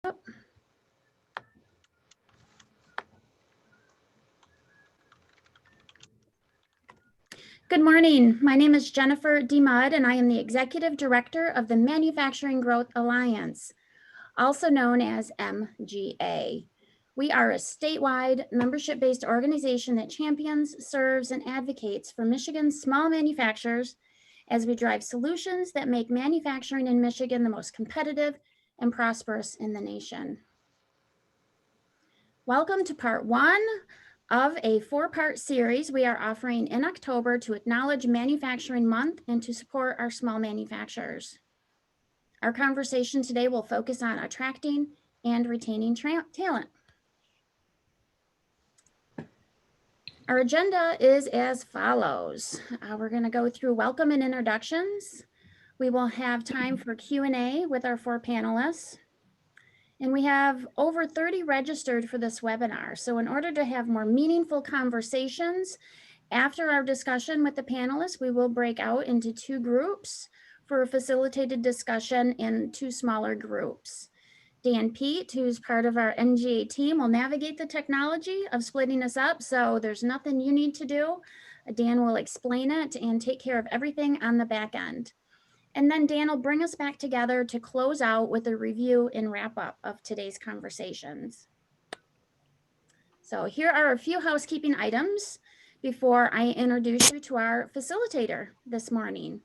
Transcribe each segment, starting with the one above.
Good morning. My name is Jennifer D. Mudd, and I am the Executive Director of the Manufacturing Growth Alliance, also known as MGA. We are a statewide membership-based organization that champions, serves, and advocates for Michigan's small manufacturers as we drive solutions that make manufacturing in Michigan the most competitive and prosperous in the nation. Welcome to part 1 of a 4-part series we are offering in October to acknowledge Manufacturing Month and to support our small manufacturers. Our conversation today will focus on attracting and retaining talent. Our agenda is as follows. We're going to go through welcome and introductions. We will have time for Q&A with our 4 panelists. And we have over 30 registered for this webinar. So in order to have more meaningful conversations after our discussion with the panelists, we will break out into 2 groups for a facilitated discussion in 2 smaller groups. Dan Pete, who's part of our NGA team, will navigate the technology of splitting us up. So there's nothing you need to do. Dan will explain it and take care of everything on the back end. And then Dan will bring us back together to close out with a review and wrap up of today's conversations. So here are a few housekeeping items before I introduce you to our facilitator this morning.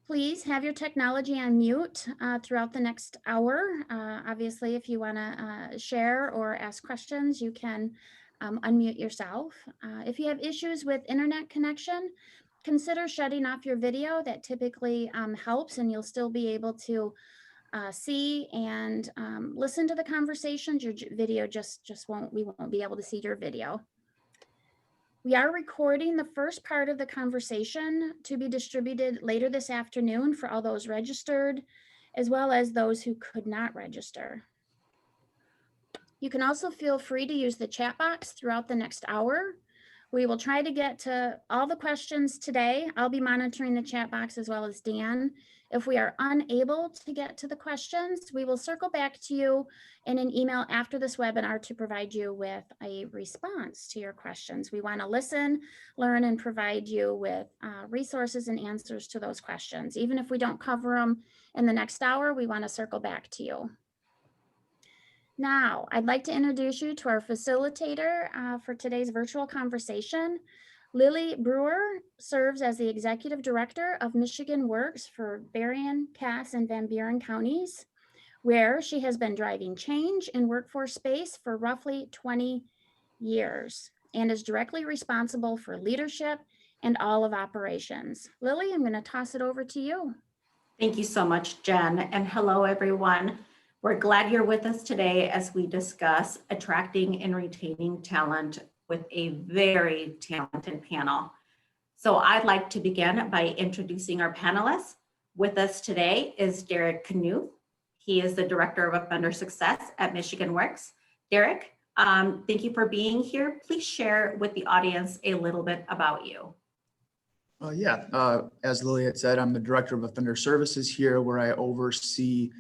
Please have your technology on mute throughout the next hour. Obviously, if you want to share or ask questions, you can unmute yourself. If you have issues with internet connection, consider shutting off your video. That typically helps, and you'll still be able to see and listen to the conversations. Your video we won't be able to see your video. We are recording the first part of the conversation to be distributed later this afternoon for all those registered, as well as those who could not register. You can also feel free to use the chat box throughout the next hour. We will try to get to all the questions today. I'll be monitoring the chat box as well as Dan. If we are unable to get to the questions, we will circle back to you in an email after this webinar to provide you with a response to your questions. We want to listen, learn, and provide you with resources and answers to those questions. Even if we don't cover them in the next hour, we want to circle back to you. Now, I'd like to introduce you to our facilitator for today's virtual conversation. Lily Brewer serves as the Executive Director of Michigan Works for Berrien, Cass, and Van Buren counties, where she has been driving change in workforce space for roughly 20 years and is directly responsible for leadership and all of operations. Lily, I'm going to toss it over to you. Thank you so much, Jen, and hello, everyone. We're glad you're with us today as we discuss attracting and retaining talent with a very talented panel. So I'd like to begin by introducing our panelists. With us today is Derek Knuth. He is the Director of Offender Success at Michigan Works. Derek, thank you for being here. Please share with the audience a little bit about you. As Lily had said, I'm the Director of Offender Services here, where I oversee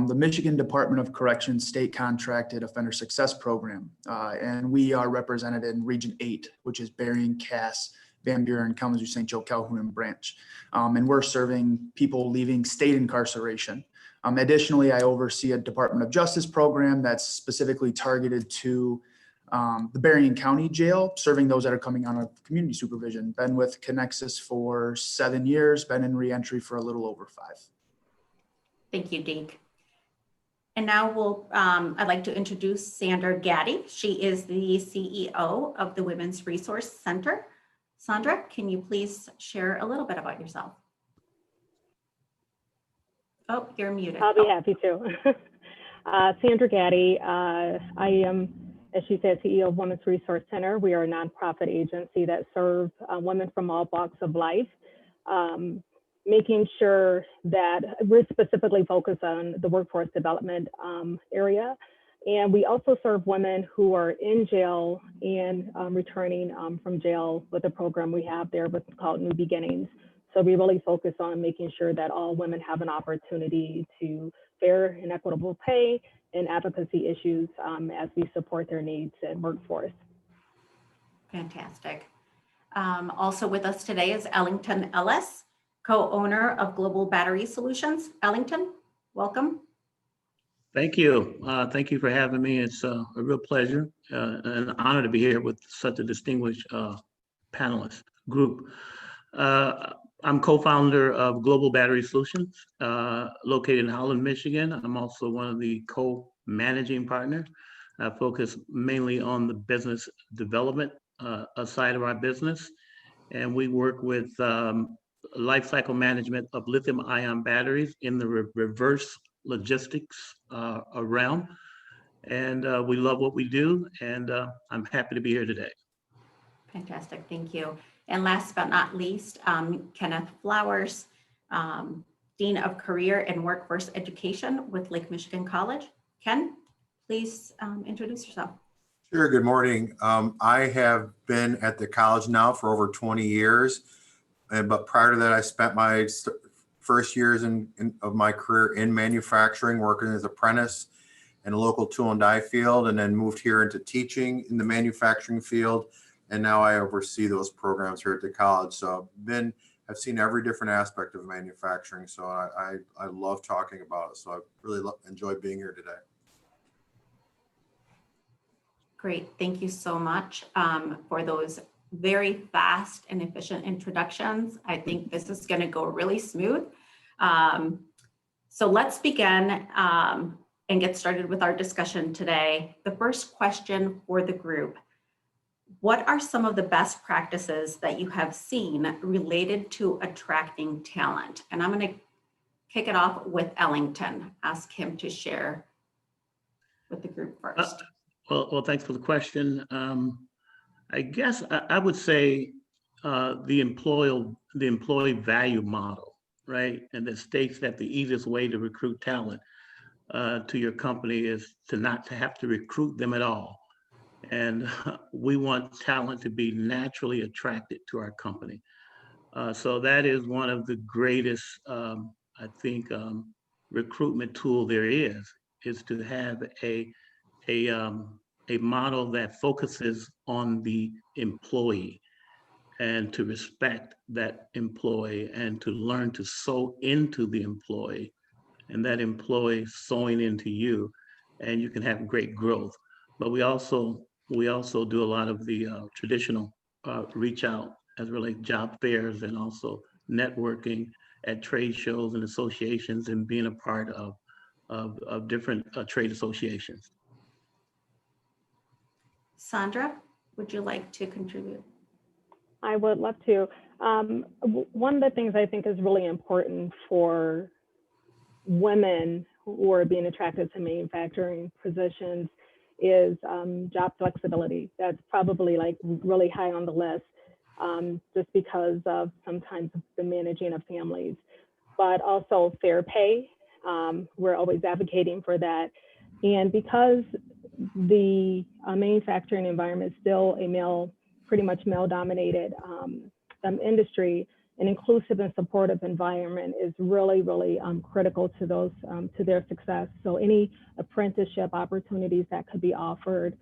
the Michigan Department of Corrections state contracted offender success program. And we are represented in Region 8, which is Berrien, Cass, Van Buren, Kalamazoo, St. Joe, Calhoun, and Branch. And we're serving people leaving state incarceration. Additionally, I oversee a Department of Justice program that's specifically targeted to the Berrien County Jail, serving those that are coming out of community supervision. Been with Connexus for 7 years, been in reentry for a little over 5. Thank you, Deke. And now I'd like to introduce Sandra Gaddy. She is the CEO of the Women's Resource Center. Sandra, can you please share a little bit about yourself? Oh, you're muted. I'll be happy to. Sandra Gaddy, I am, as she said, CEO of Women's Resource Center. We are a nonprofit agency that serves women from all walks of life, making sure that we're specifically focused on the workforce development area. And we also serve women who are in jail and returning from jail with a program we have there called New Beginnings. So we really focus on making sure that all women have an opportunity to fair and equitable pay and advocacy issues as we support their needs and workforce. Fantastic. Also with us today is Ellington Ellis, co-owner of Global Battery Solutions. Ellington, welcome. Thank you. Thank you for having me. It's a real pleasure and an honor to be here with such a distinguished panelist group. I'm co-founder of Global Battery Solutions, located in Holland, Michigan. I'm also one of the co-managing partners. I focus mainly on the business development side of our business. And we work with life cycle management of lithium ion batteries in the reverse logistics realm. And we love what we do. And I'm happy to be here today. Fantastic, thank you. And last but not least, Kenneth Flowers, Dean of Career and Workforce Education with Lake Michigan College. Ken, please introduce yourself. Sure, good morning. I have been at the college now for over 20 years, but prior to that, I spent my first years of my career in manufacturing, working as an apprentice in a local tool and die field, and then moved here into teaching in the manufacturing field. And now I oversee those programs here at the college. So I've seen every different aspect of manufacturing. So I love talking about it. So I really enjoyed being here today. Great, thank you so much for those very fast and efficient introductions. I think this is going to go really smooth. So let's begin and get started with our discussion today. The first question for the group: what are some of the best practices that you have seen related to attracting talent? And I'm going to kick it off with Ellington, ask him to share with the group first. Well, thanks for the question. I guess I would say the employee value model, right? And that states that the easiest way to recruit talent to your company is not to have to recruit them at all. And we want talent to be naturally attracted to our company. So that is one of the greatest, I think, recruitment tool there is to have a model that focuses on the employee and to respect that employee and to learn to sow into the employee and that employee sowing into you, and you can have great growth. But we also do a lot of the traditional reach out as relates job fairs and also networking at trade shows and associations and being a part of different trade associations. Sandra, would you like to contribute? I would love to. One of the things I think is really important for women who are being attracted to manufacturing positions is job flexibility. That's probably like really high on the list, just because of sometimes the managing of families, but also fair pay. We're always advocating for that. And because the manufacturing environment is still a pretty much male dominated industry, an inclusive and supportive environment is really, really critical to those, to their success. So any apprenticeship opportunities that could be offered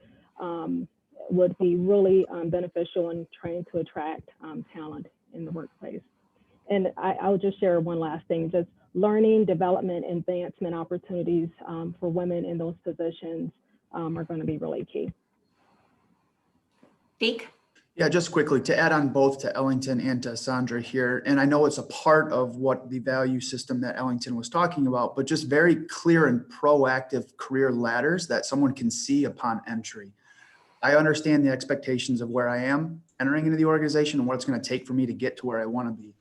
would be really beneficial in trying to attract talent in the workplace. And I'll just share one last thing, just learning, development, advancement opportunities for women in those positions are going to be really key. Deke? Yeah, just quickly to add on both to Ellington and to Sandra here, and I know it's a part of what the value system that Ellington was talking about, but just very clear and proactive career ladders that someone can see upon entry. I understand the expectations of where I am entering into the organization and what it's going to take for me to get to where I want to be.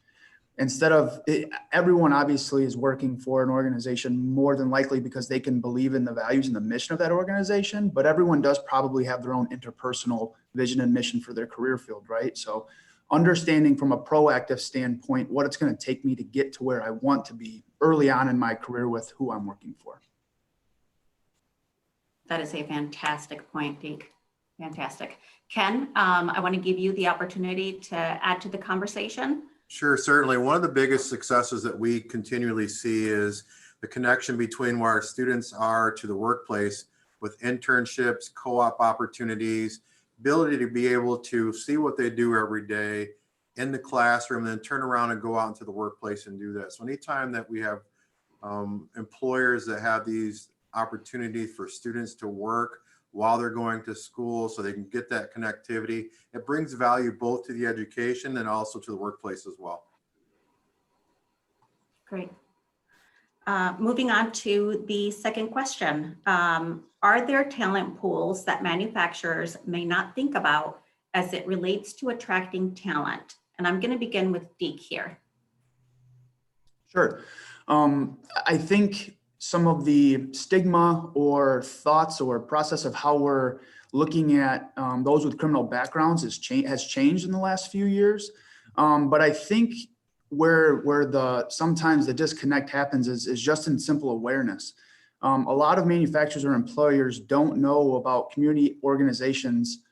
Instead of everyone obviously is working for an organization more than likely because they can believe in the values and the mission of that organization, but everyone does probably have their own interpersonal vision and mission for their career field, right? So understanding from a proactive standpoint what it's going to take me to get to where I want to be early on in my career with who I'm working for. That is a fantastic point, Deke. Fantastic. Ken, I want to give you the opportunity to add to the conversation. Sure, certainly. One of the biggest successes that we continually see is the connection between where our students are to the workplace with internships, co-op opportunities, ability to be able to see what they do every day in the classroom, then turn around and go out into the workplace and do that. So anytime that we have employers that have these opportunities for students to work while they're going to school so they can get that connectivity, it brings value both to the education and also to the workplace as well. Great. Moving on to the second question. Are there talent pools that manufacturers may not think about as it relates to attracting talent? And I'm going to begin with Deke here. Sure. I think some of the stigma or thoughts or process of how we're looking at those with criminal backgrounds has changed in the last few years. But I think where sometimes the disconnect happens is just in simple awareness. A lot of manufacturers or employers don't know about community organizations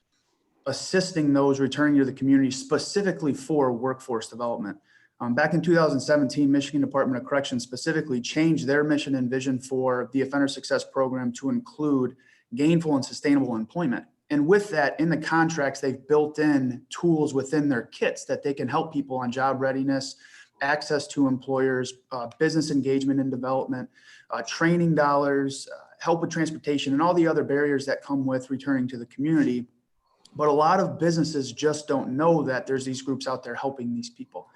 assisting those returning to the community specifically for workforce development. Back in 2017, Michigan Department of Corrections specifically changed their mission and vision for the Offender Success Program to include gainful and sustainable employment. And with that, in the contracts, they've built in tools within their kits that they can help people on job readiness, access to employers, business engagement and development, training dollars, help with transportation, and all the other barriers that come with returning to the community. But a lot of businesses just don't know that there's these groups out there helping these people.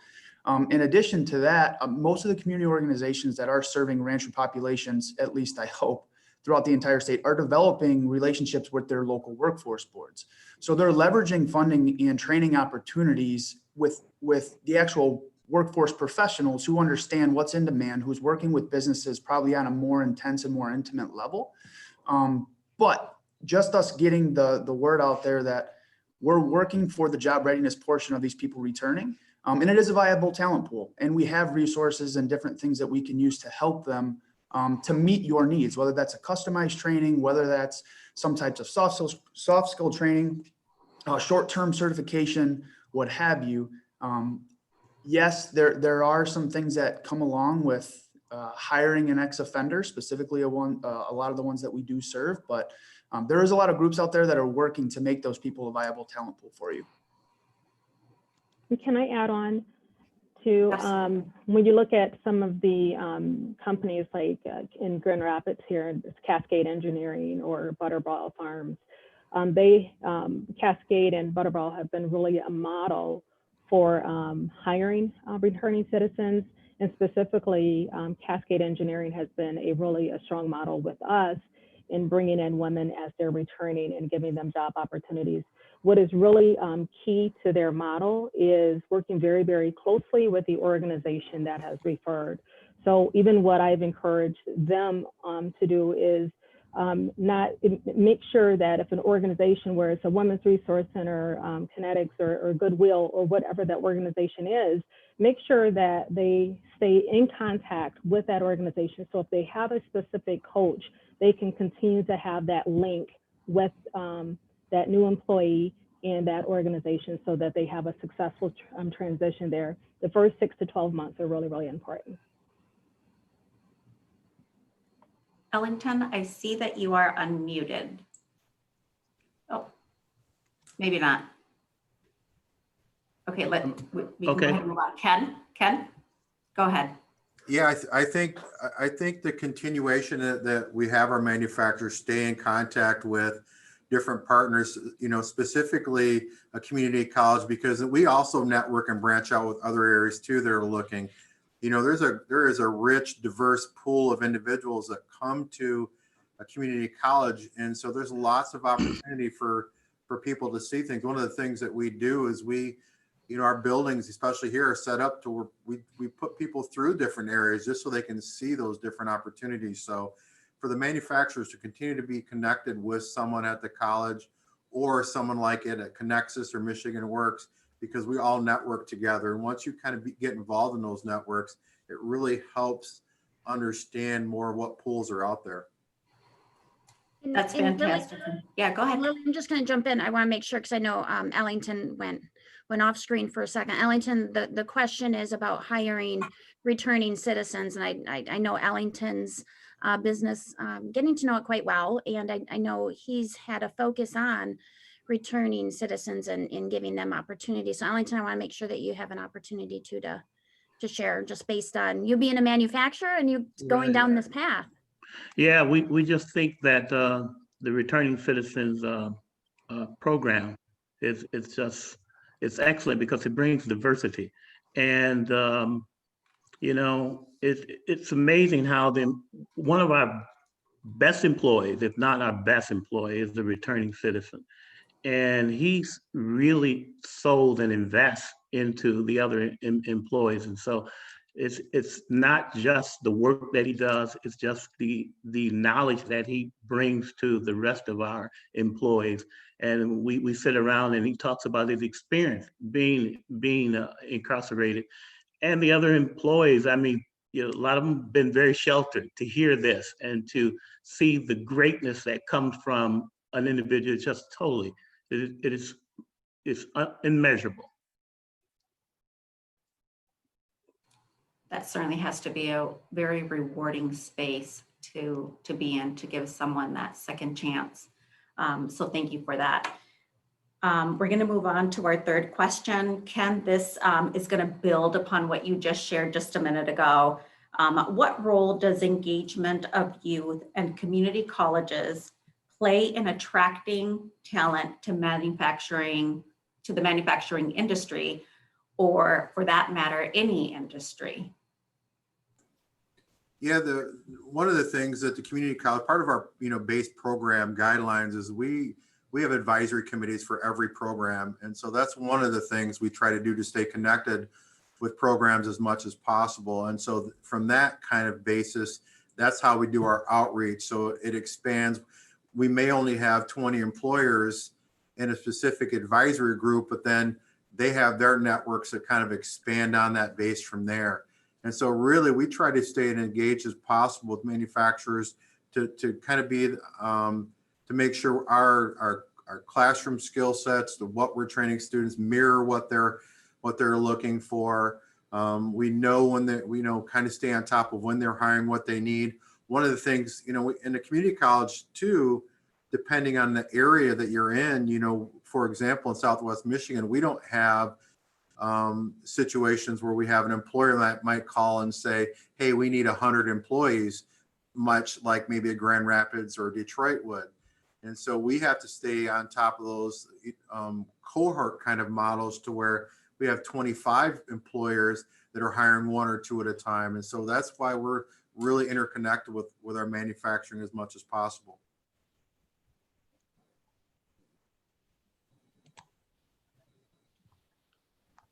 In addition to that, most of the community organizations that are serving rancher populations, at least I hope, throughout the entire state, are developing relationships with their local workforce boards. So they're leveraging funding and training opportunities with the actual workforce professionals who understand what's in demand, who's working with businesses probably on a more intense and more intimate level. But just us getting the word out there that we're working for the job readiness portion of these people returning. And it is a viable talent pool. And we have resources and different things that we can use to help them to meet your needs, whether that's a customized training, whether that's some types of soft skill training, short-term certification, what have you. Yes, there are some things that come along with hiring an ex-offender, specifically a lot of the ones that we do serve, but there is a lot of groups out there that are working to make those people a viable talent pool for you. Can I add on to when you look at some of the companies like in Grand Rapids here, it's Cascade Engineering or Butterball Farms. Cascade and Butterball have been really a model for hiring returning citizens, and specifically Cascade Engineering has been a strong model with us in bringing in women as they're returning and giving them job opportunities. What is really key to their model is working very, very closely with the organization that has referred. So even what I've encouraged them to do is make sure that if an organization, where it's a Women's Resource Center, Kinetics, or Goodwill, or whatever that organization is, make sure that they stay in contact with that organization. So if they have a specific coach, they can continue to have that link with that new employee and that organization so that they have a successful transition there. The first 6 to 12 months are really, really important. Ellington, I see that you are unmuted. Oh, maybe not. Okay, we can go ahead and move on. Ken, go ahead. Yeah, I think the continuation that we have our manufacturers stay in contact with different partners, specifically a community college, because we also network and branch out with other areas too that are looking. There is a rich, diverse pool of individuals that come to a community college, and so there's lots of opportunity for people to see things. One of the things that we do is our buildings, especially here, are set up to where we put people through different areas just so they can see those different opportunities. So for the manufacturers to continue to be connected with someone at the college or someone like it at Connexus or Michigan Works, because we all network together. And once you kind of get involved in those networks, it really helps understand more what pools are out there. That's fantastic. Yeah, go ahead. Lily, I'm just going to jump in. I want to make sure, because I know Ellington went went off screen for a second. Ellington, the question is about hiring returning citizens. And I know Ellington's business, getting to know it quite well. And I know he's had a focus on returning citizens and giving them opportunities. So Ellington, I want to make sure that you have an opportunity to share, just based on you being a manufacturer and you going Right. down this path. Yeah, we just think that the returning citizens program it's excellent because it brings diversity, and it's amazing how one of our best employees, if not our best employee, is the returning citizen. And he's really sold and invests into the other employees. And so it's not just the work that he does, it's just the knowledge that he brings to the rest of our employees. And we sit around and he talks about his experience being incarcerated. And the other employees, I mean, a lot of them have been very sheltered to hear this and to see the greatness that comes from an individual. Just totally, it's immeasurable. That certainly has to be a very rewarding space to be in, to give someone that second chance. So thank you for that. We're going to move on to our third question. Ken, this is going to build upon what you just shared just a minute ago. What role does engagement of youth and community colleges play in attracting talent to the manufacturing industry, or for that matter, any industry? Yeah, one of the things that the community college, part of our base program guidelines is we have advisory committees for every program, and so that's one of the things we try to do to stay connected with programs as much as possible. And so from that kind of basis, that's how we do our outreach. So it expands. We may only have 20 employers in a specific advisory group, but then they have their networks that kind of expand on that base from there. And so really we try to stay as engaged as possible with manufacturers to kind of be, to make sure our classroom skill sets, what we're training students, mirror what they're looking for. We know we kind of stay on top of when they're hiring, what they need. One of the things, in the community college too, depending on the area that you're in, for example, in Southwest Michigan, we don't have situations where we have an employer that might call and say, hey, we need 100 employees, much like maybe a Grand Rapids or Detroit would. And so we have to stay on top of those cohort kind of models to where we have 25 employers that are hiring 1 or 2 at a time. And so that's why we're really interconnected with our manufacturing as much as possible.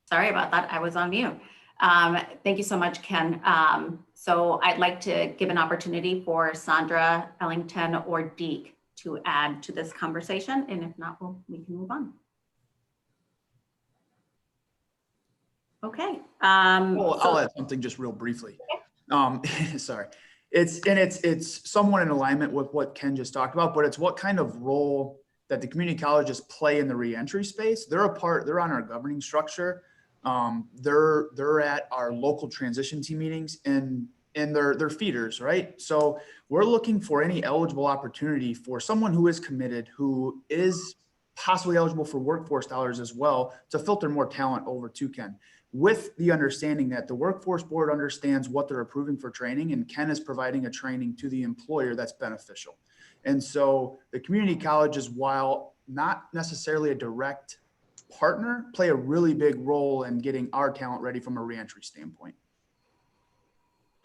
Sorry about that. I was on mute. Thank you so much, Ken. So I'd like to give an opportunity for Sandra, Ellington, or Deke to add to this conversation. And if not, we can move on. Okay. I'll add something just real briefly. Sorry. It's somewhat in alignment with what Ken just talked about, but it's what kind of role that the community colleges play in the reentry space. They're on our governing structure. They're at our local transition team meetings and they're feeders, right? So we're looking for any eligible opportunity for someone who is committed, who is possibly eligible for workforce dollars as well, to filter more talent over to Ken, with the understanding that the workforce board understands what they're approving for training, and Ken is providing a training to the employer that's beneficial. And so the community colleges, while not necessarily a direct partner, play a really big role in getting our talent ready from a reentry standpoint.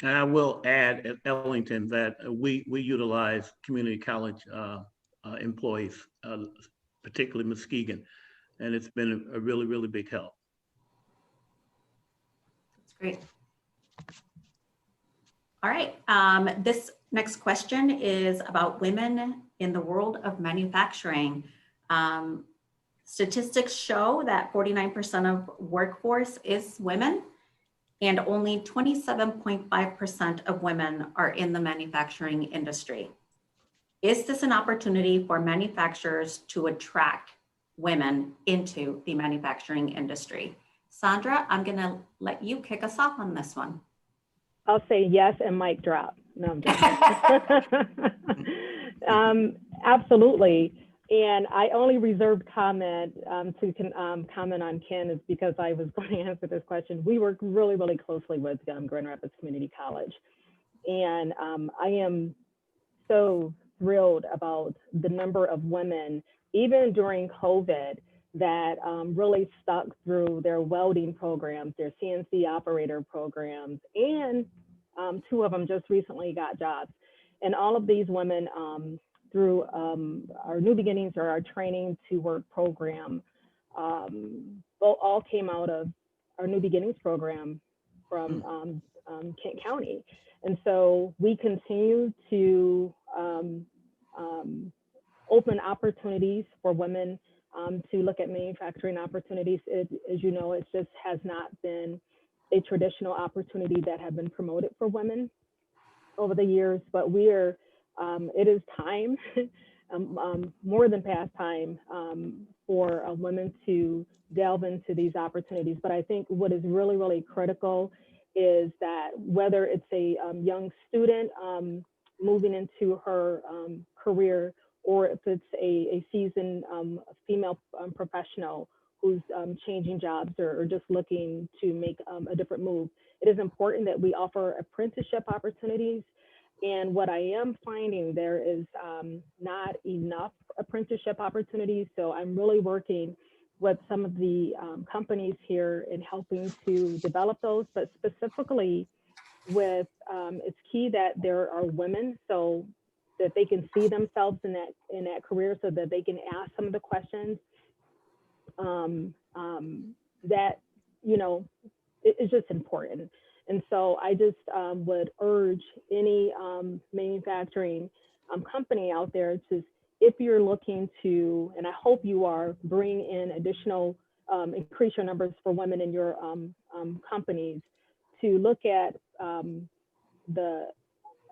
And I will add at Ellington that we utilize community college employees, particularly Muskegon, and it's been a really, really big help. That's great. All right. This next question is about women in the world of manufacturing. Statistics show that 49% of workforce is women, and only 27.5% of women are in the manufacturing industry. Is this an opportunity for manufacturers to attract women into the manufacturing industry. Sandra, I'm going to let you kick us off on this one. I'll say yes and mic drop. No, I'm joking. Absolutely. And I only reserved comment to comment on Ken is because I was going to answer this question. We work really, really closely with Grand Rapids Community College. And I am so thrilled about the number of women, even during COVID, that really stuck through their welding programs, their CNC operator programs, and 2 of them just recently got jobs. And all of these women, through our New Beginnings or our Training to Work program, all came out of our New Beginnings program from Kent County. And so we continue to open opportunities for women to look at manufacturing opportunities. As you know, it just has not been a traditional opportunity that have been promoted for women over the years, but it is time, more than past time, for women to delve into these opportunities. But I think what is really, really critical is that whether it's a young student moving into her career, or if it's a seasoned female professional who's changing jobs or just looking to make a different move, it is important that we offer apprenticeship opportunities. And what I am finding, there is not enough apprenticeship opportunities. So I'm really working with some of the companies here in helping to develop those, but specifically with, it's key that there are women so that they can see themselves in that career, so that they can ask some of the questions that, you know, it's just important. And so I just would urge any manufacturing company out there to, if you're looking to, and I hope you are, bring in additional, increase your numbers for women in your companies, to look at the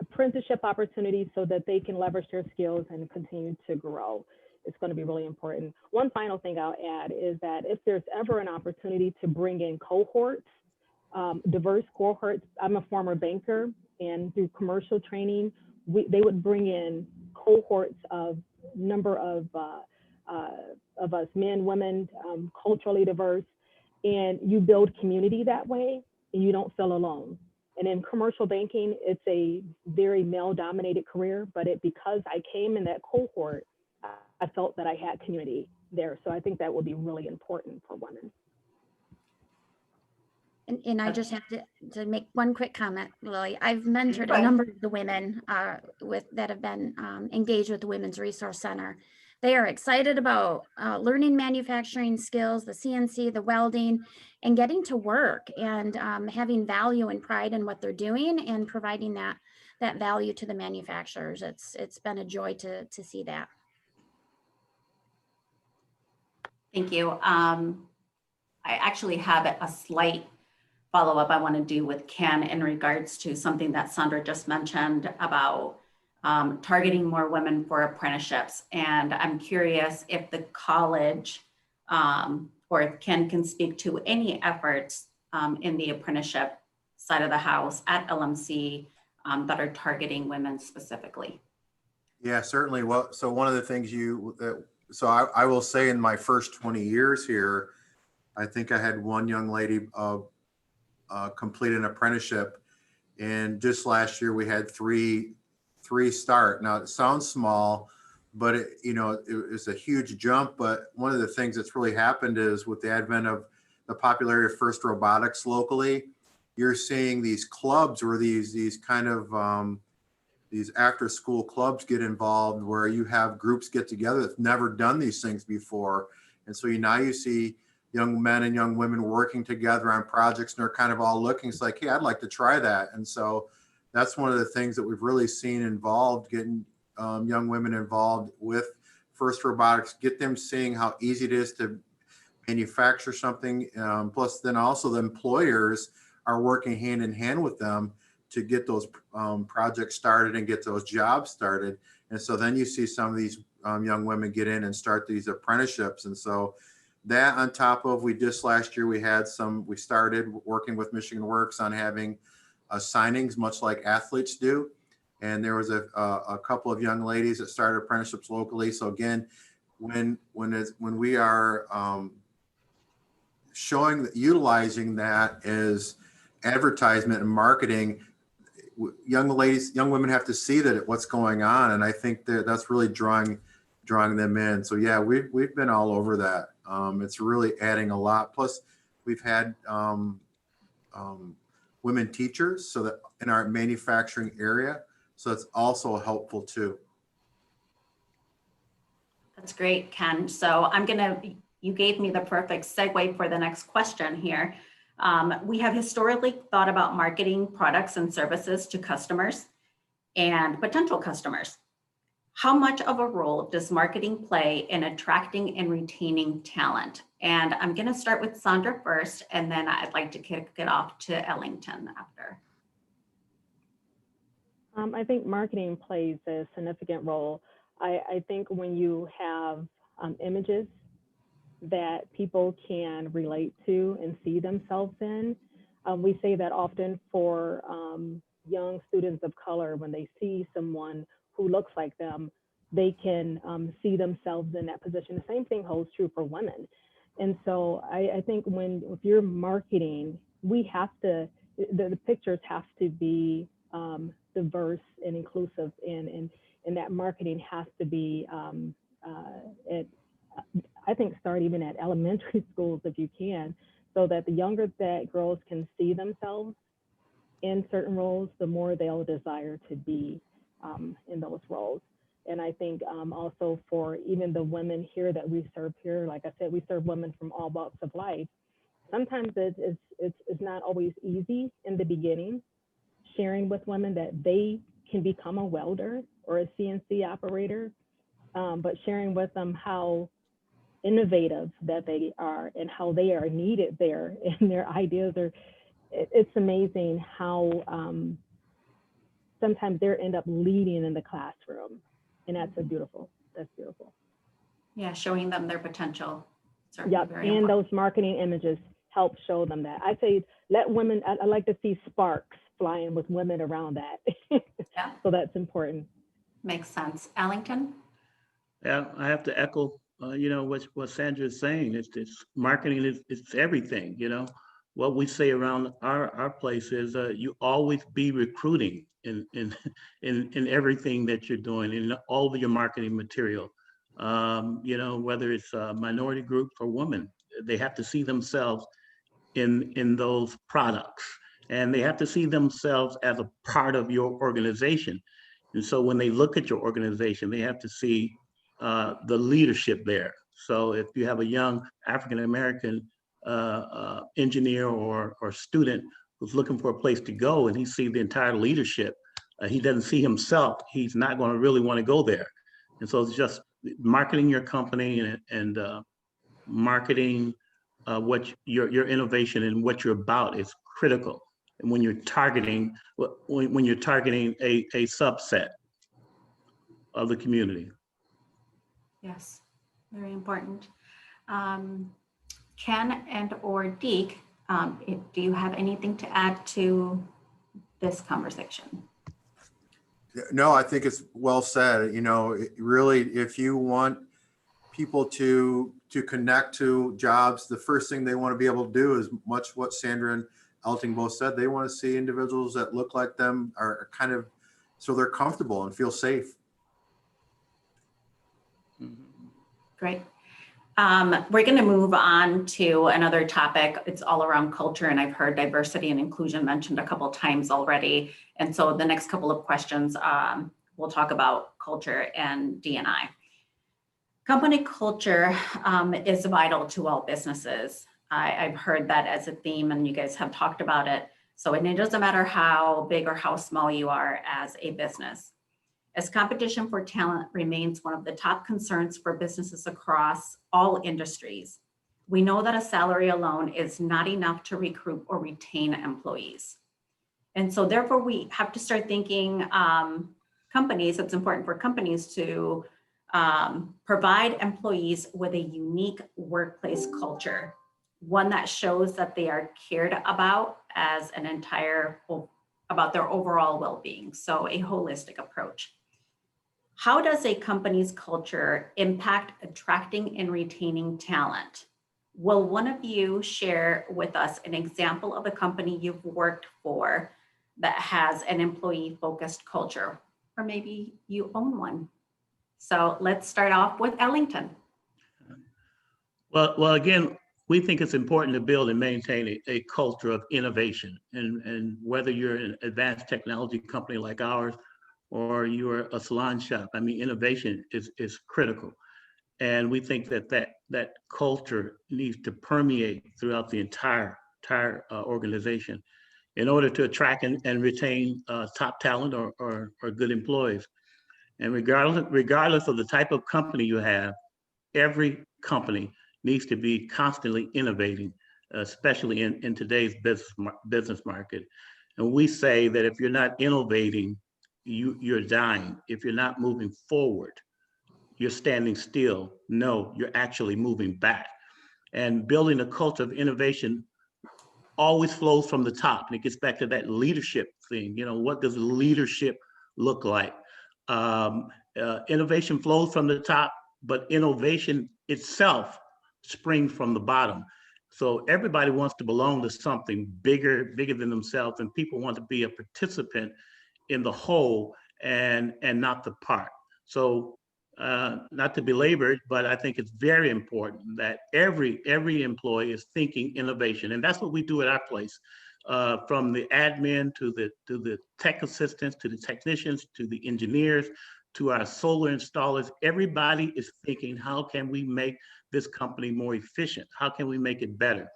apprenticeship opportunities so that they can leverage their skills and continue to grow. It's going to be really important. One final thing I'll add is that if there's ever an opportunity to bring in cohorts, diverse cohorts, I'm a former banker, and through commercial training, they would bring in cohorts of number of us, men, women, culturally diverse, and you build community that way, and you don't feel alone. And in commercial banking, it's a very male-dominated career, but because I came in that cohort, I felt that I had community there. So I think that will be really important for women. And I just have to make one quick comment, Lily. I've mentored a number of the women that have been engaged with the Women's Resource Center. They are excited about learning manufacturing skills, the CNC, the welding, and getting to work and having value and pride in what they're doing and providing that value to the manufacturers. It's been a joy to see that. Thank you. I actually have a slight follow-up I want to do with Ken in regards to something that Sandra just mentioned about targeting more women for apprenticeships. And I'm curious if the college or if Ken can speak to any efforts in the apprenticeship side of the house at LMC that are targeting women specifically. Yeah, certainly. Well, so one of the things I will say in my first 20 years here, I think I had one young lady complete an apprenticeship, and just last year we had three start. Now it sounds small, but it's a huge jump. But one of the things that's really happened is with the advent of the popularity of FIRST Robotics locally, you're seeing these clubs or these kind of these after school clubs get involved, where you have groups get together that's never done these things before. And so now you see young men and young women working together on projects, and they're kind of all looking, it's like, hey, I'd like to try that. And so that's one of the things that we've really seen involved, getting young women involved with FIRST Robotics, get them seeing how easy it is to manufacture something. Plus then also the employers are working hand in hand with them to get those projects started and get those jobs started. And so then you see some of these young women get in and start these apprenticeships. And so that on top of, we just last year, we started working with Michigan Works on having signings, much like athletes do. And there was a couple of young ladies that started apprenticeships locally. So again, when we are utilizing that as advertisement and marketing, young women have to see that what's going on. And I think that's really drawing them in. So yeah, we've been all over that. It's really adding a lot. Plus we've had women teachers, so that in our manufacturing area. So it's also helpful too. That's great, Ken. So you gave me the perfect segue for the next question here. We have historically thought about marketing products and services to customers and potential customers. How much of a role does marketing play in attracting and retaining talent? And I'm going to start with Sandra first, and then I'd like to kick it off to Ellington after. I think marketing plays a significant role. I think when you have images that people can relate to and see themselves in, we say that often for young students of color, when they see someone who looks like them, they can see themselves in that position. The same thing holds true for women. And so I think if you're marketing, the pictures have to be diverse and inclusive, and that marketing has to be I think start even at elementary schools if you can, so that the younger that girls can see themselves in certain roles, the more they'll desire to be in those roles. And I think also for even the women here that we serve here, like I said, we serve women from all walks of life. Sometimes it's not always easy in the beginning, sharing with women that they can become a welder or a CNC operator, but sharing with them how innovative that they are and how they are needed there, and their ideas are, it's amazing how sometimes they end up leading in the classroom, and that's beautiful. Yeah, showing them their potential. Yeah, and those marketing images help show them that. I say, let women, I like to see sparks flying with women around that. Yeah. So that's important. Makes sense. Ellington? Yeah, I have to echo, what Sandra is saying. It's marketing. It's everything. What we say around our place is you always be recruiting in everything that you're doing, in all of your marketing material. Whether it's a minority group or women, they have to see themselves in those products, and they have to see themselves as a part of your organization. And so when they look at your organization, they have to see the leadership there. So if you have a young African-American engineer or student who's looking for a place to go, and he sees the entire leadership, he doesn't see himself, he's not going to really want to go there. And so it's just marketing your company and marketing what your innovation and what you're about is critical. And when you're targeting a subset of the community. Yes, very important. Ken and or Deke, do you have anything to add to this conversation? No, I think it's well said. Really, if you want people to connect to jobs, the first thing they want to be able to do is much what Sandra and Elting both said. They want to see individuals that look like them, are kind of, so they're comfortable and feel safe. Great. We're going to move on to another topic. It's all around culture, and I've heard diversity and inclusion mentioned a couple of times already. And so the next couple of questions, we'll talk about culture and D&I. Company culture is vital to all businesses. I've heard that as a theme, and you guys have talked about it. So it doesn't matter how big or how small you are as a business. As competition for talent remains one of the top concerns for businesses across all industries, we know that a salary alone is not enough to recruit or retain employees. And so therefore we have to start thinking companies, it's important for companies to provide employees with a unique workplace culture, one that shows that they are cared about as an entire, about their overall well-being. So a holistic approach. How does a company's culture impact attracting and retaining talent? Will one of you share with us an example of a company you've worked for that has an employee-focused culture? Or maybe you own one. So let's start off with Ellington. Well, again, we think it's important to build and maintain a culture of innovation. And whether you're an advanced technology company like ours, or you're a salon shop, I mean, innovation is critical. And we think that culture needs to permeate throughout the entire organization in order to attract and retain top talent or good employees. And regardless of the type of company you have, every company needs to be constantly innovating, especially in today's business market. And we say that if you're not innovating, you're dying. If you're not moving forward, you're standing still. No, you're actually moving back. And building a culture of innovation always flows from the top. And it gets back to that leadership thing. You know, what does leadership look like? Innovation flows from the top, but innovation itself springs from the bottom. So everybody wants to belong to something bigger than themselves, and people want to be a participant in the whole and not the part. So not to belabor it, but I think it's very important that every employee is thinking innovation, and that's what we do at our place. From the admin to the tech assistants, to the technicians, to the engineers, to our solar installers, everybody is thinking, how can we make this company more efficient? How can we make it better?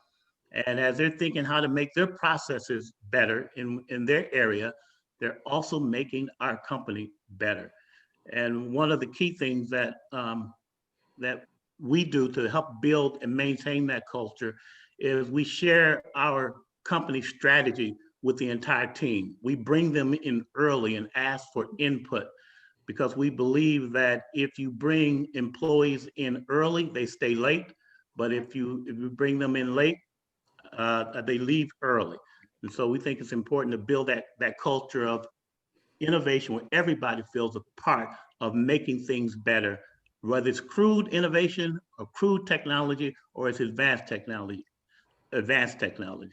And as they're thinking how to make their processes better in their area, they're also making our company better. And one of the key things that we do to help build and maintain that culture is we share our company strategy with the entire team. We bring them in early and ask for input, because we believe that if you bring employees in early, they stay late. But if you bring them in late, they leave early. And so we think it's important to build that culture of innovation where everybody feels a part of making things better, whether it's crude innovation or crude technology or it's advanced technology.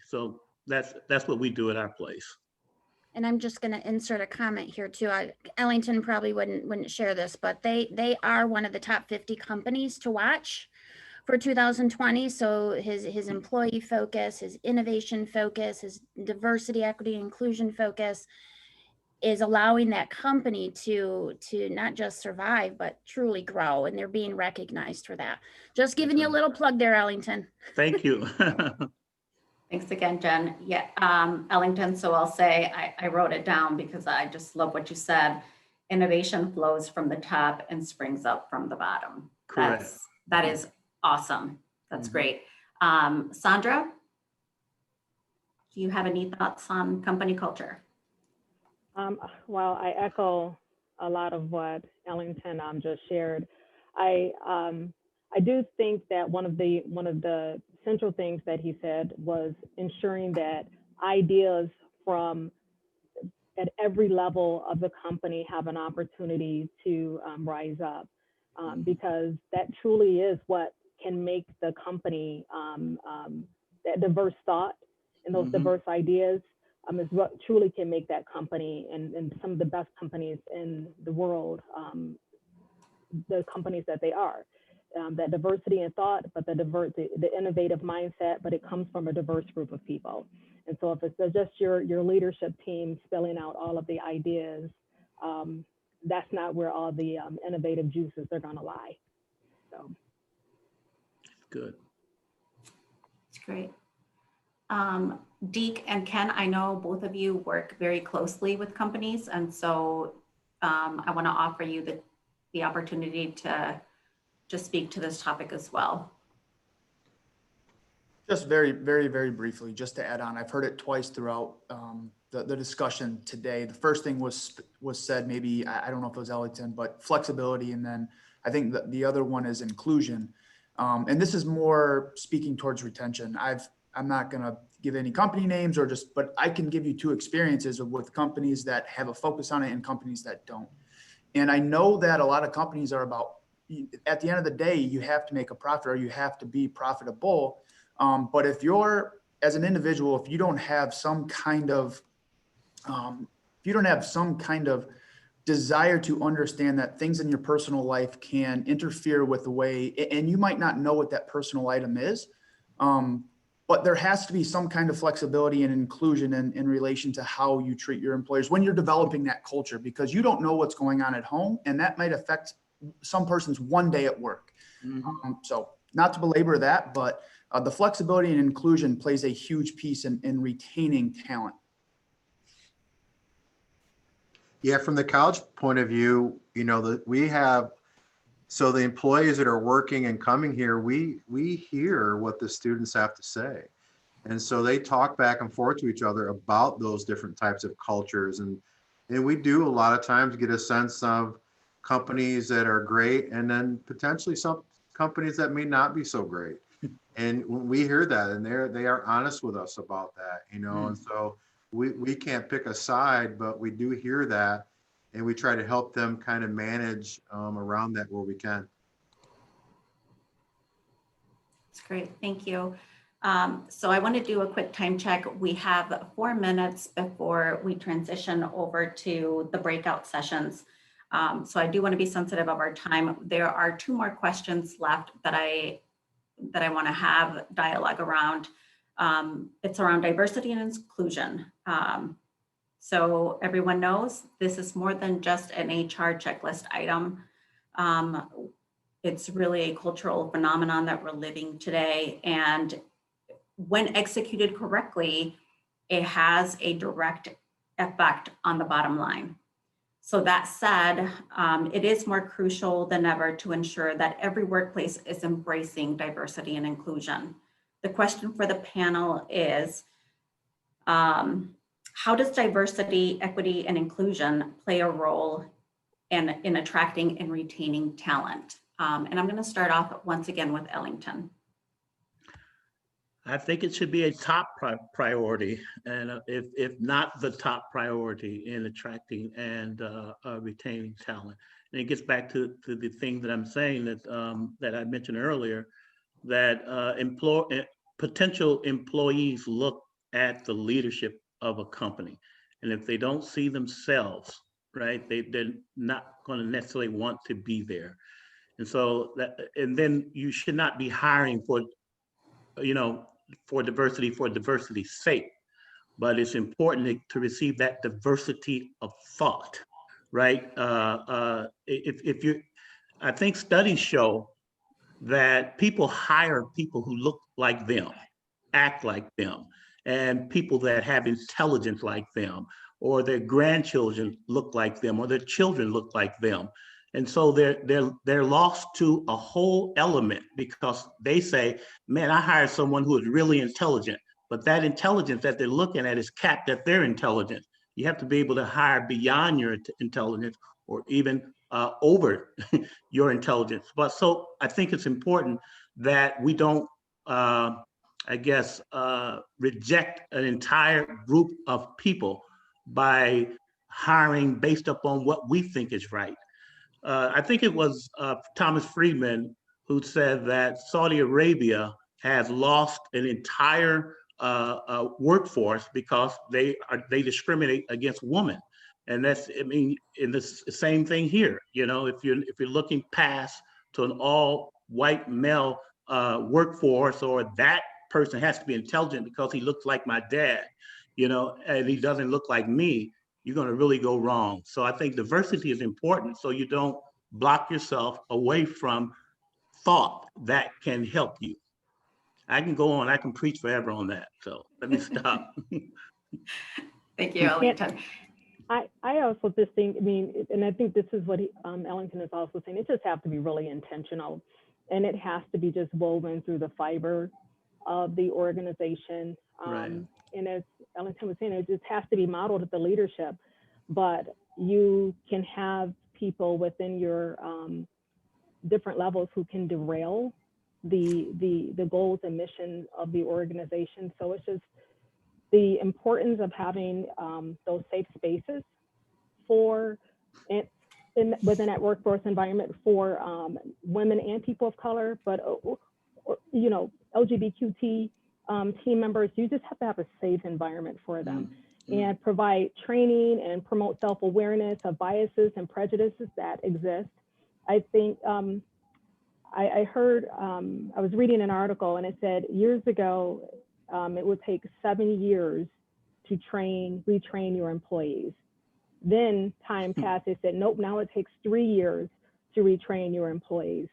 So that's what we do at our place. And I'm just going to insert a comment here too. Ellington probably wouldn't share this, but they are one of the top 50 companies to watch for 2020. So his employee focus, his innovation focus, his diversity, equity, inclusion focus is allowing that company to not just survive, but truly grow. And they're being recognized for that. Just giving you a little plug there, Ellington. Thank you. Thanks again, Jen. Yeah, Ellington, so I'll say, I wrote it down because I just love what you said. Innovation flows from the top and springs up from the bottom. Correct. That is awesome. That's great. Sandra, do you have any thoughts on company culture? Well, I echo a lot of what Ellington just shared. I do think that one of the central things that he said was ensuring that ideas from at every level of the company have an opportunity to rise up, because that truly is what can make the company, that diverse thought and those diverse ideas is what truly can make that company and some of the best companies in the world, the companies that they are. That diversity in thought, but the innovative mindset, but it comes from a diverse group of people. And so if it's just your leadership team spelling out all of the ideas, that's not where all the innovative juices are going to lie. So. Good. That's great. Deke and Ken, I know both of you work very closely with companies. And so I want to offer you the opportunity to just speak to this topic as well. Just very, very, very briefly, just to add on, I've heard it twice throughout the discussion today. The first thing was said, maybe, I don't know if it was Ellington, but flexibility. And then I think that the other one is inclusion. And this is more speaking towards retention. I'm not going to give any company names but I can give you two experiences with companies that have a focus on it and companies that don't. And I know that a lot of companies are about, at the end of the day, you have to make a profit or you have to be profitable. But if you're, as an individual, if you don't have some kind of, desire to understand that things in your personal life can interfere with the way, and you might not know what that personal item is, but there has to be some kind of flexibility and inclusion in relation to how you treat your employers when you're developing that culture, because you don't know what's going on at home, and that might affect some person's one day at work. So not to belabor that, but the flexibility and inclusion plays a huge piece in retaining talent. Yeah, from the college point of view, so the employees that are working and coming here, we hear what the students have to say. And so they talk back and forth to each other about those different types of cultures. And we do a lot of times get a sense of companies that are great and then potentially some companies that may not be so great. And we hear that, and they are honest with us about that, and so we can't pick a side, but we do hear that, and we try to help them kind of manage around that where we can. That's great. Thank you. So I want to do a quick time check. We have 4 minutes before we transition over to the breakout sessions. So I do want to be sensitive of our time. There are 2 more questions left that I want to have dialogue around. It's around diversity and inclusion. So everyone knows this is more than just an HR checklist item. It's really a cultural phenomenon that we're living today. And when executed correctly, it has a direct effect on the bottom line. So that said, it is more crucial than ever to ensure that every workplace is embracing diversity and inclusion. The question for the panel is, how does diversity, equity, and inclusion play a role in attracting and retaining talent? And I'm going to start off once again with Ellington. I think it should be a top priority, and if not the top priority in attracting and retaining talent. And it gets back to the thing that I'm saying that I mentioned earlier, that potential employees look at the leadership of a company, and if they don't see themselves, right, they're not going to necessarily want to be there. And so and then you should not be hiring for diversity's sake, but it's important to receive that diversity of thought, right? I think studies show that people hire people who look like them, act like them, and people that have intelligence like them, or their grandchildren look like them, or their children look like them. And so they're lost to a whole element because they say, man, I hired someone who is really intelligent, but that intelligence that they're looking at is capped at their intelligence. You have to be able to hire beyond your intelligence or even over your intelligence. But so I think it's important that we don't, reject an entire group of people by hiring based upon what we think is right. I think it was Thomas Friedman who said that Saudi Arabia has lost an entire workforce because they discriminate against women, and in the same thing here. If you're looking past to an all-white male workforce, or that person has to be intelligent because he looks like my dad, and he doesn't look like me, you're going to really go wrong. So I think diversity is important so you don't block yourself away from thought that can help you. I can go on, I can preach forever on that. So let me stop. Thank you, Ellington. I also just think, and I think this is what Ellington is also saying, it just has to be really intentional, and it has to be just woven through the fiber of the organization. Right. And Ellington was saying, it just has to be modeled at the leadership, but you can have people within your different levels who can derail the goals and mission of the organization. So it's just the importance of having those safe spaces for within that workforce environment for women and people of color, but you know, LGBTQ team members. You just have to have a safe environment for them, and provide training and promote self-awareness of biases and prejudices that exist. I think I heard, I was reading an article and it said years ago, it would take 7 years to retrain your employees. Then time passed, they said, nope, now it takes 3 years to retrain your employees.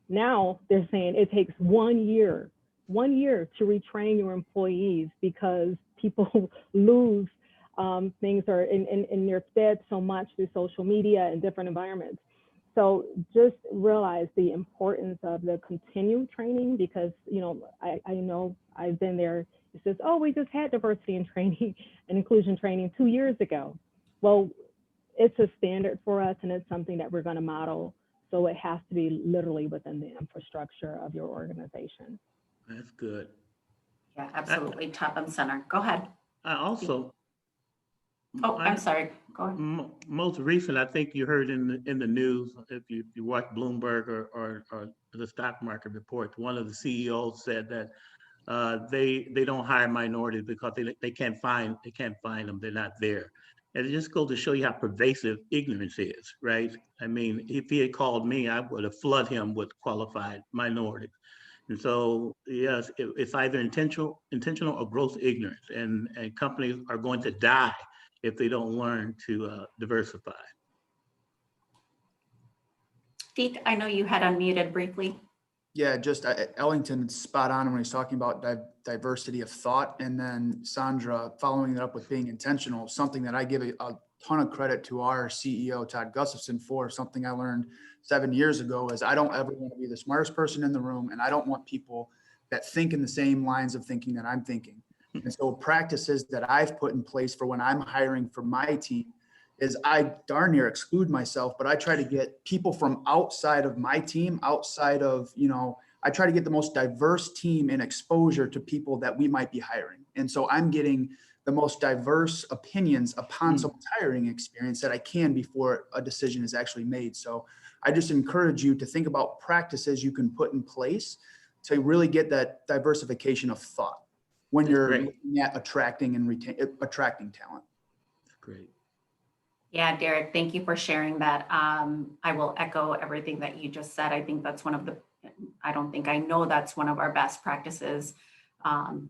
Now they're saying it takes 1 year to retrain your employees because people lose things are in their fed so much through social media and different environments. So just realize the importance of the continued training, because, you know, I know I've been there. It says, oh, we just had diversity and training and inclusion training 2 years ago. Well, it's a standard for us and it's something that we're going to model. So it has to be literally within the infrastructure of your organization. That's good. Yeah, absolutely. Top and center. Go ahead. I also. Oh, I'm sorry. Go ahead. Most recent, I think you heard in the news, if you watch Bloomberg or the stock market reports, one of the CEOs said that they don't hire minorities because they can't find them. They're not there. And it just goes to show you how pervasive ignorance is, right? I mean, if he had called me, I would have flooded him with qualified minorities. And so, yes, it's either intentional or gross ignorance, and companies are going to die if they don't learn to diversify. Deek, I know you had unmuted briefly. Yeah, just Ellington spot on when he's talking about diversity of thought, and then Sandra following it up with being intentional. Something that I give a ton of credit to our CEO Todd Gustafson for. Something I learned 7 years ago is I don't ever want to be the smartest person in the room, and I don't want people that think in the same lines of thinking that I'm thinking. And so practices that I've put in place for when I'm hiring for my team is I darn near exclude myself, but I try to get people from outside of my team, outside of, you know, I try to get the most diverse team and exposure to people that we might be hiring. And so I'm getting the most diverse opinions upon someone's hiring experience that I can before a decision is actually made. So I just encourage you to think about practices you can put in place to really get that diversification of thought when you're looking at attracting and attracting talent. Great. Yeah, Derek, thank you for sharing that. I will echo everything that you just said. I think that's I know that's one of our best practices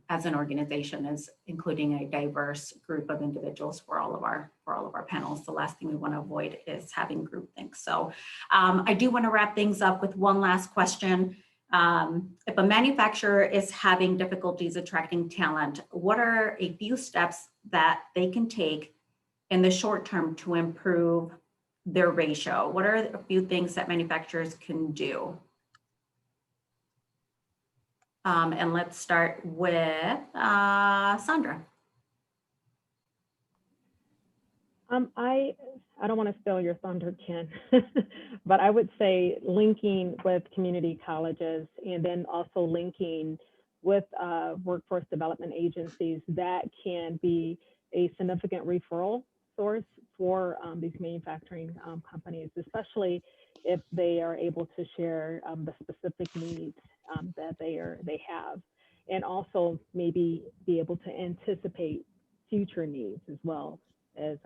as an organization, is including a diverse group of individuals for all of our panels. The last thing we want to avoid is having groupthink. So I do want to wrap things up with one last question. If a manufacturer is having difficulties attracting talent, what are a few steps that they can take in the short term to improve their ratio? What are a few things that manufacturers can do? And let's start with Sandra. I don't want to steal your thunder, Ken, but I would say linking with community colleges, and then also linking with workforce development agencies that can be a significant referral source for these manufacturing companies, especially if they are able to share the specific needs that they have, and also maybe be able to anticipate future needs as well. As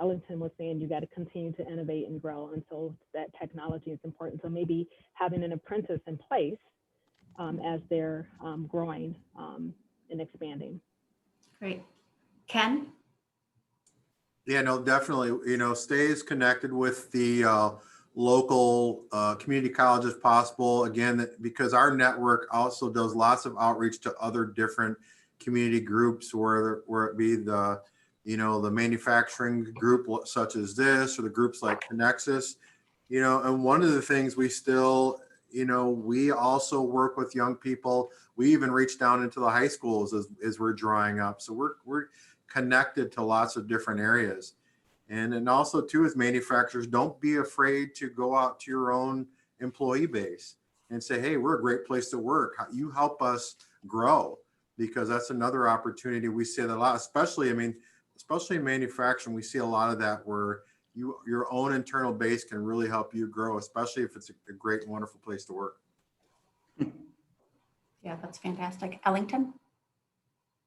Ellington was saying, you got to continue to innovate and grow, and so that technology is important. So maybe having an apprentice in place as they're growing and expanding. Great. Ken? Yeah, no, definitely, you know, stay as connected with the local community college as possible. Again, because our network also does lots of outreach to other different community groups, where it be the, you know, the manufacturing group such as this, or the groups like Connexus, you know. And one of the things we still, you know, we also work with young people. We even reach down into the high schools as we're drawing up. So we're connected to lots of different areas. And then also too, as manufacturers, don't be afraid to go out to your own employee base and say, hey, we're a great place to work. You help us grow, because that's another opportunity. We see that a lot, especially in manufacturing, we see a lot of that where your own internal base can really help you grow, especially if it's a great and wonderful place to work. Yeah, that's fantastic. Ellington?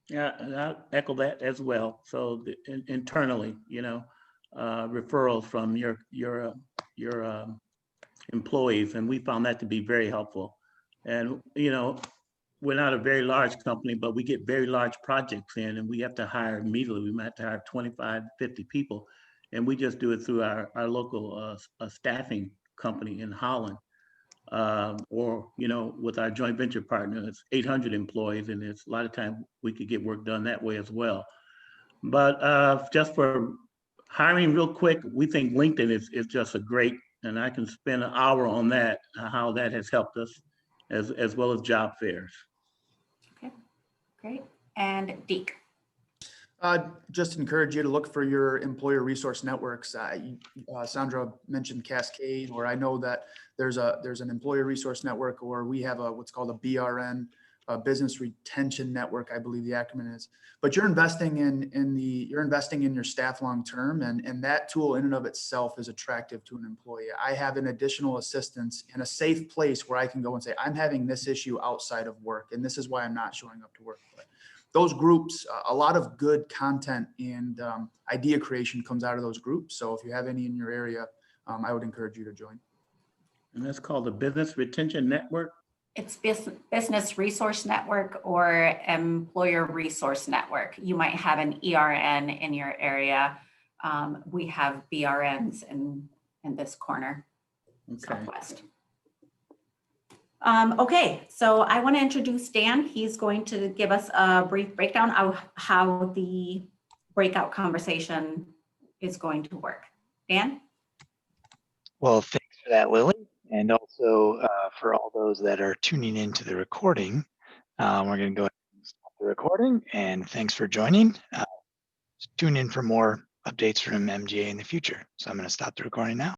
Yeah, and I echo that as well. So internally, referrals from your employees, and we found that to be very helpful. And we're not a very large company, but we get very large projects in, and we have to hire immediately. We might have to hire 25, 50 people, and we just do it through our local staffing company in Holland. Or with our joint venture partner, it's 800 employees, and it's a lot of time we could get work done that way as well. But just for hiring real quick, we think LinkedIn is just a great, and I can spend an hour on that, how that has helped us, as well as job fairs. Okay, great. And Deke? Just encourage you to look for your employer resource networks. Sandra mentioned Cascade, or I know that there's an employer resource network, or we have what's called a BRN, business retention network, I believe the acronym is. But you're investing in your staff long term, and that tool in and of itself is attractive to an employee. I have an additional assistance and a safe place where I can go and say, I'm having this issue outside of work, and this is why I'm not showing up to work. But those groups, a lot of good content and idea creation comes out of those groups. So if you have any in your area, I would encourage you to join. And that's called the Business Retention Network. It's Business Resource Network or Employer Resource Network. You might have an ERN in your area. We have BRNs in this corner, Southwest. Okay, so I want to introduce Dan. He's going to give us a brief breakdown of how the breakout conversation is going to work. Dan? Well, thanks for that, Lily. And also for all those that are tuning into the recording, we're going to go ahead and stop the recording. And thanks for joining. Tune in for more updates from MGA in the future. So I'm going to stop the recording now.